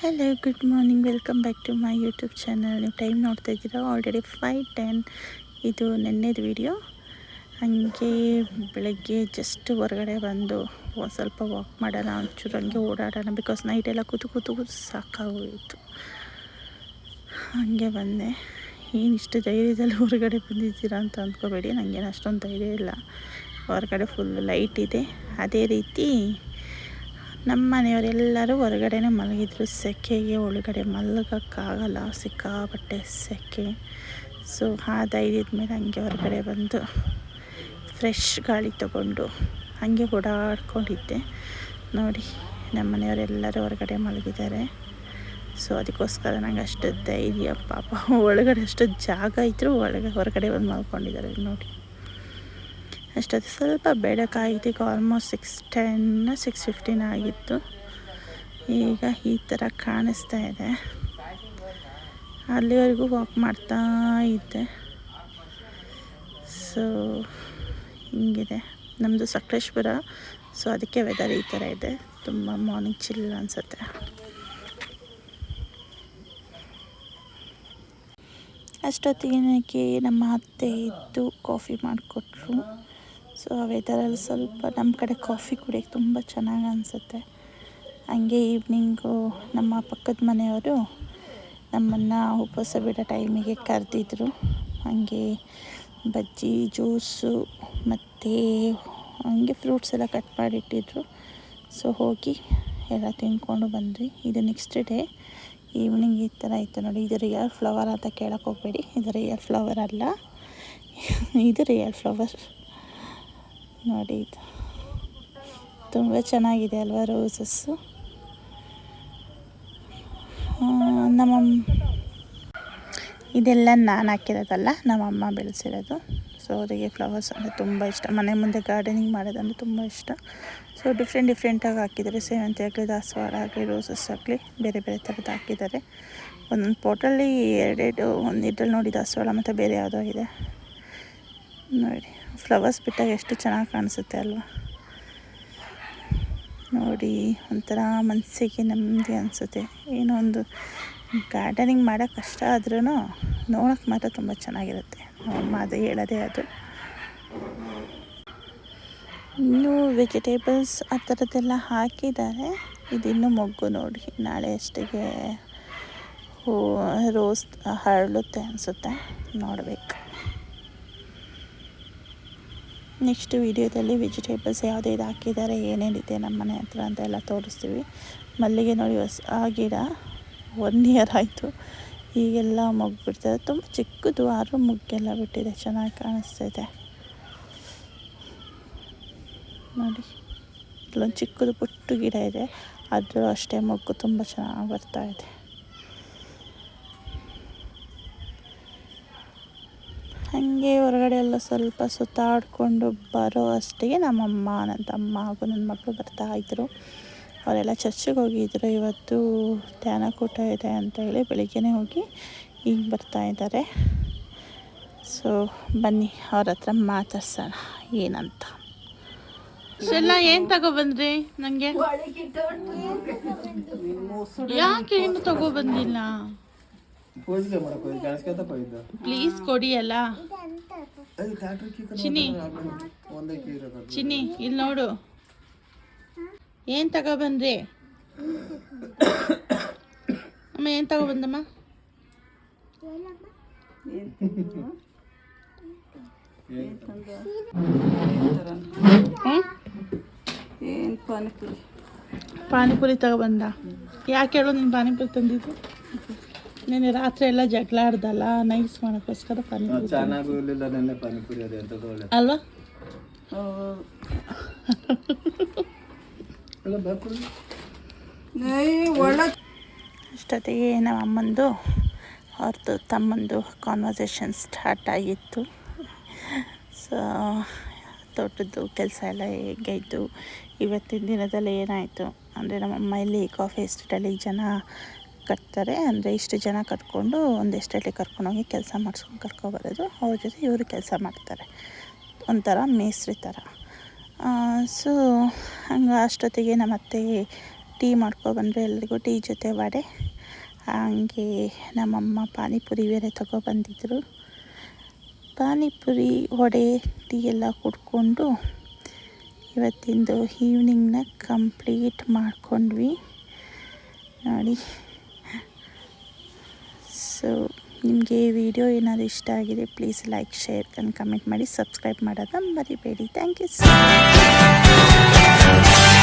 Hello, good morning. Welcome back to my YouTube channel. ನೀವು time ನೋಡ್ತಾ ಇದ್ದೀರಾ, already 5:10. ಇದು ನೆನ್ನೆದು ವಿಡಿಯೋ. ಹಾಗೆ ಬೆಳಗ್ಗೆ ಜಸ್ಟ್ ಹೊರಗಡೆ ಬಂದು ಸ್ವಲ್ಪ ವಾಕ್ ಮಾಡೋಣ, ಒಂಚೂರು ಹಂಗೆ ಓಡಾಡೋಣ. ಬಿಕಾಸ್ ನೈಟೆಲ್ಲ ಕೂತು ಸಾಕಾಗೋಯಿತು. ಹಾಗೆ ಬಂದೆ. ಏನಿಷ್ಟು ಧೈರ್ಯದಲ್ಲಿ ಹೊರಗಡೆ ಬಂದಿದ್ದೀರಾ ಅಂತ ಅಂದ್ಕೋಬೇಡಿ, ನನಗೇನು ಅಷ್ಟೊಂದು ಧೈರ್ಯ ಇಲ್ಲ. ಹೊರಗಡೆ ಫುಲ್ ಲೈಟ್ ಇದೆ. ಅದೇ ರೀತಿ ನಮ್ಮ ಮನೆಯವರೆಲ್ಲರೂ ಹೊರಗಡೆನೇ ಮಲಗಿದ್ರು. ಸೆಕೆಗೆ ಒಳಗಡೆ ಮಲಗೋಕ್ಕಾಗಲ್ಲ, ಸಿಕ್ಕಾಪಟ್ಟೆ ಸೆಕೆ. ಸೊ ಆ ಧೈರ್ಯದ ಮೇಲೆ ಹಂಗೆ ಹೊರಗಡೆ ಬಂದು ಫ್ರೆಶ್ ಗಾಳಿ ತಗೊಂಡು ಹಾಗೆ ಓಡಾಡ್ಕೊಂಡಿದ್ದೆ. ನೋಡಿ, ನಮ್ಮ ಮನೆಯವರೆಲ್ಲರೂ ಹೊರಗಡೆ ಮಲಗಿದ್ದಾರೆ. ಸೊ ಅದಕ್ಕೋಸ್ಕರ ನಂಗೆ ಅಷ್ಟು ಧೈರ್ಯ. ಪಾಪ ಒಳಗಡೆ ಅಷ್ಟು ಜಾಗ ಇದ್ದರೂ ಹೊರಗಡೆ ಬಂದು ಮಲ್ಕೊಂಡಿದ್ದಾರೆ ನೋಡಿ. ಅಷ್ಟೊತ್ತು ಸ್ವಲ್ಪ ಬೆಳಕಾಗಿತ್ತು. ಆಲ್ಮೋಸ್ಟ್ 6:10 6:15 ಆಗಿತ್ತು. ಈಗ ಈ ಥರ ಕಾಣಿಸ್ತಾ ಇದೆ. ಅಲ್ಲಿವರೆಗೂ ವಾಕ್ ಮಾಡ್ತಾ ಇದ್ದೆ. ಸೊ ಹಿಂಗಿದೆ ನಮ್ಮದು ಸಕಲೇಶ್ಪುರ. ಸೊ ಅದಕ್ಕೆ ವೆದರ್ ಈ ಥರ ಇದೆ. ತುಂಬ ಮಾರ್ನಿಂಗ್ ಚಿಲ್ ಅನಿಸುತ್ತೆ. ಅಷ್ಟೊತ್ತಿಗೆ ನಮ್ಮ ಅತ್ತೆ ಇದ್ದು ಕಾಫಿ ಮಾಡಿಕೊಟ್ರು. ಸೊ ಆ ವೆದರಲ್ಲಿ ಸ್ವಲ್ಪ ನಮ್ಮ ಕಡೆ ಕಾಫಿ ಕುಡಿಯೋಕ್ಕೆ ತುಂಬ ಚೆನ್ನಾಗಿ ಅನಿಸುತ್ತೆ. ಹಂಗೆ ಈವ್ನಿಂಗು ನಮ್ಮ ಪಕ್ಕದ ಮನೆಯವರು ನಮ್ಮನ್ನು ಉಪವಾಸ ಬಿಡೋ ಟೈಮಿಗೆ ಕರೆದಿದ್ರು. ಹಾಗೆ ಬಜ್ಜಿ, ಜ್ಯೂಸು ಮತ್ತು ಹಂಗೆ ಫ್ರೂಟ್ಸ್ ಎಲ್ಲ ಕಟ್ ಮಾಡಿಟ್ಟಿದ್ರು. ಸೊ ಹೋಗಿ ಎಲ್ಲ ತಿಂದ್ಕೊಂಡು ಬಂದ್ವಿ. ಇದು ನೆಕ್ಸ್ಟ್ ಡೇ ಈವ್ನಿಂಗ್ ಈ ಥರ ಇತ್ತು ನೋಡಿ. ಇದು ರಿಯಲ್ ಫ್ಲವರ್ ಅಂತ ಕೇಳೋಕ್ಕೆ ಹೋಗಬೇಡಿ. ಇದು ರಿಯಲ್ ಫ್ಲವರ್ ಅಲ್ಲ, ಇದು ರಿಯಲ್ ಫ್ಲವರ್ ನೋಡಿ. ಇದು ತುಂಬ ಚೆನ್ನಾಗಿದೆ ಅಲ್ವಾ ರೋಸಸ್ಸು. ಇದೆಲ್ಲ ನಾನು ಹಾಕಿರೋದಲ್ಲ, ನಮ್ಮಮ್ಮ ಬೆಳೆಸಿರೋದು. ಸೊ ಅವರಿಗೆ ಫ್ಲವರ್ಸ್ ಅಂದರೆ ತುಂಬ ಇಷ್ಟ. ಮನೆ ಮುಂದೆ ಗಾರ್ಡನಿಂಗ್ ಮಾಡೋದಂದರೆ ತುಂಬ ಇಷ್ಟ. ಸೊ ಡಿಫ್ರೆಂಟಾಗಿ ಹಾಕಿದ್ದಾರೆ. ಸೇವಂತಿ ಆಗಲಿ, ದಾಸವಾಳ ಆಗಲಿ, ರೋಸಸ್ ಆಗಲಿ, ಬೇರೆ ಬೇರೆ ಥರದ್ದು ಹಾಕಿದ್ದಾರೆ. ಒಂದೊಂದು ಪೋಟಲ್ಲಿ ಎರಡೆರಡು, ಒಂದು ಇದ್ರಲ್ಲಿ ನೋಡಿ ದಾಸವಾಳ ಮತ್ತು ಬೇರೆ ಯಾವುದೋ ಇದೆ ನೋಡಿ. ಫ್ಲವರ್ಸ್ ಬಿಟ್ಟಾಗ ಎಷ್ಟು ಚೆನ್ನಾಗಿ ಕಾಣಿಸುತ್ತೆ ಅಲ್ವಾ. ನೋಡಿ, ಒಂಥರ ಮನಸ್ಸಿಗೆ ನೆಮ್ಮದಿ ಅನಿಸುತ್ತೆ. ಏನೋ ಒಂದು ಗಾರ್ಡನಿಂಗ್ ಮಾಡೋಕ್ಕೆ ಕಷ್ಟ ಆದ್ರೂ ನೋಡೋಕ್ಕೆ ಮಾತ್ರ ತುಂಬ ಚೆನ್ನಾಗಿರುತ್ತೆ. ಅಮ್ಮ ಅದು ಹೇಳೋದೇ ಅದು. ಇನ್ನೂ ವೆಜಿಟೇಬಲ್ಸ್ ಆ ಥರದ್ದೆಲ್ಲ ಹಾಕಿದ್ದಾರೆ. ಇದಿನ್ನೂ ಮೊಗ್ಗು ನೋಡಿ. ನಾಳೆ ಅಷ್ಟಿಗೆ ರೋಸ್ ಹರಳುತ್ತೆ ಅನಿಸುತ್ತೆ, ನೋಡಬೇಕು. ನೆಕ್ಸ್ಟ್ ವೀಡಿಯೋದಲ್ಲಿ ವೆಜಿಟೇಬಲ್ಸ್ ಯಾವುದೇದು ಹಾಕಿದ್ದಾರೆ, ಏನೇನಿದೆ ನಮ್ಮ ಮನೆ ಹತ್ರ ಅಂತ ಎಲ್ಲ ತೋರಿಸ್ತೀವಿ. ಮಲ್ಲಿಗೆ ನೋಡಿ, ಆ ಗಿಡ 1 ಇಯರ್ ಆಯಿತು. ಈಗೆಲ್ಲ ಮೊಗ್ಗು ಬಿಡ್ತದೆ. ತುಂಬ ಚಿಕ್ಕದು, ಆದರೂ ಮೊಗ್ಗೆಲ್ಲ ಬಿಟ್ಟಿದೆ. ಚೆನ್ನಾಗಿ ಕಾಣಿಸ್ತೈತೆ ನೋಡಿ. ಇಲ್ಲೊಂದು ಚಿಕ್ಕದು ಪುಟ್ಟು ಗಿಡ ಇದೆ, ಅದು ಅಷ್ಟೇ ಮೊಗ್ಗು ತುಂಬ ಚೆನ್ನಾಗಿ ಬರ್ತಾಯಿದೆ. ಹಾಗೆ ಹೊರಗಡೆ ಎಲ್ಲ ಸ್ವಲ್ಪ ಸುತ್ತಾಡಿಕೊಂಡು ಬರೋ ಅಷ್ಟಿಗೆ ನಮ್ಮಮ್ಮ, ನನ್ನ ತಮ್ಮ ಹಾಗೂ ನನ್ನ ಮಕ್ಕಳು ಬರ್ತಾಯಿದ್ರು. ಅವರೆಲ್ಲ ಚರ್ಚಿಗೆ ಹೋಗಿದ್ರು. ಇವತ್ತು ಧ್ಯಾನಕೂಟ ಇದೆ ಅಂತ ಹೇಳಿ ಬೆಳಿಗ್ಗೆನೇ ಹೋಗಿ ಈಗ ಬರ್ತಾಯಿದ್ದಾರೆ. ಸೊ ಬನ್ನಿ ಅವ್ರ ಹತ್ರ ಮಾತಾಡ್ಸೋಣ ಏನಂತ. ಎಲ್ಲ ಏನು ತಗೊಬಂದ್ರಿ? ನನಗೆ ಯಾಕೆ ಏನು ತಗೊಬಂದಿಲ್ಲ? ಪ್ಲೀಸ್ ಕೊಡಿ ಅಲ್ಲ. ಚಿನ್ನಿ ಇಲ್ಲಿ ನೋಡು, ಏನು ತಗೊಬಂದ್ರಿ ಅಮ್ಮ? ಏನು ತಗೊಬಂದಮ್ಮ? ಪಾನಿಪುರಿ ತಗೊಬಂದ. ಯಾಕೆ ಹೇಳು, ನೀನು ಪಾನಿಪುರಿ ತಂದಿದ್ದು? ನೆನ್ನೆ ರಾತ್ರಿ ಎಲ್ಲ ಜಗಳ ಆಡ್ದಲ್ಲ, ನೈಸ್ ಮಾಡೋಕ್ಕೋಸ್ಕರ ಪಾನಿಪುರಿ ಅಲ್ವಾ? ಅಷ್ಟೊತ್ತಿಗೆ ನಮ್ಮ ಅಮ್ಮಂದು ಅವ್ರದ್ದು ತಮ್ಮಂದು ಕಾನ್ವರ್ಸೇಷನ್ ಸ್ಟಾರ್ಟ್ ಆಗಿತ್ತು. ಸೊ ತೋಟದ್ದು ಕೆಲಸ ಎಲ್ಲ ಹೇಗಾಯಿತು, ಇವತ್ತಿನ ದಿನದಲ್ಲಿ ಏನಾಯಿತು ಅಂದರೆ, ನಮ್ಮಮ್ಮ ಇಲ್ಲಿ ಕಾಫಿ ಎಸ್ಟೇಟಲ್ಲಿ ಜನ ಕಟ್ತಾರೆ. ಅಂದರೆ ಇಷ್ಟು ಜನ ಕಟ್ಕೊಂಡು ಒಂದು ಎಸ್ಟೇಟಿಗೆ ಕರ್ಕೊಂಡೋಗಿ ಕೆಲಸ ಮಾಡಿಸ್ಕೊಂಡು ಕರ್ಕೊಬರೋದು. ಅವ್ರ ಜೊತೆ ಇವರು ಕೆಲಸ ಮಾಡ್ತಾರೆ, ಒಂಥರ ಮೇಸ್ತ್ರಿ ಥರ. ಸೊ ಹಂಗೆ ಅಷ್ಟೊತ್ತಿಗೆ ನಮ್ಮ ಅತ್ತೆ ಟೀ ಮಾಡ್ಕೊಬಂದರು ಎಲ್ರಿಗೂ. ಟೀ ಜೊತೆ ವಡೆ, ಹಾಗೆ ನಮ್ಮಮ್ಮ ಪಾನಿಪುರಿ ಬೇರೆ ತಗೊಬಂದಿದ್ರು. ಪಾನಿಪುರಿ, ವಡೆ, ಟೀ ಎಲ್ಲ ಕುಡ್ಕೊಂಡು ಇವತ್ತಿಂದು ಈವ್ನಿಂಗ್ನ ಕಂಪ್ಲೀಟ್ ಮಾಡ್ಕೊಂಡ್ವಿ ನೋಡಿ. ಸೊ ನಿಮಗೆ ಈ ವಿಡಿಯೋ ಏನಾದರೂ ಇಷ್ಟ ಆಗಿದೆ please like, share and comment ಮಾಡಿ. ಸಬ್ಸ್ಕ್ರೈಬ್ ಮಾಡೋದನ್ನ ಮರಿಬೇಡಿ. Thank you so much.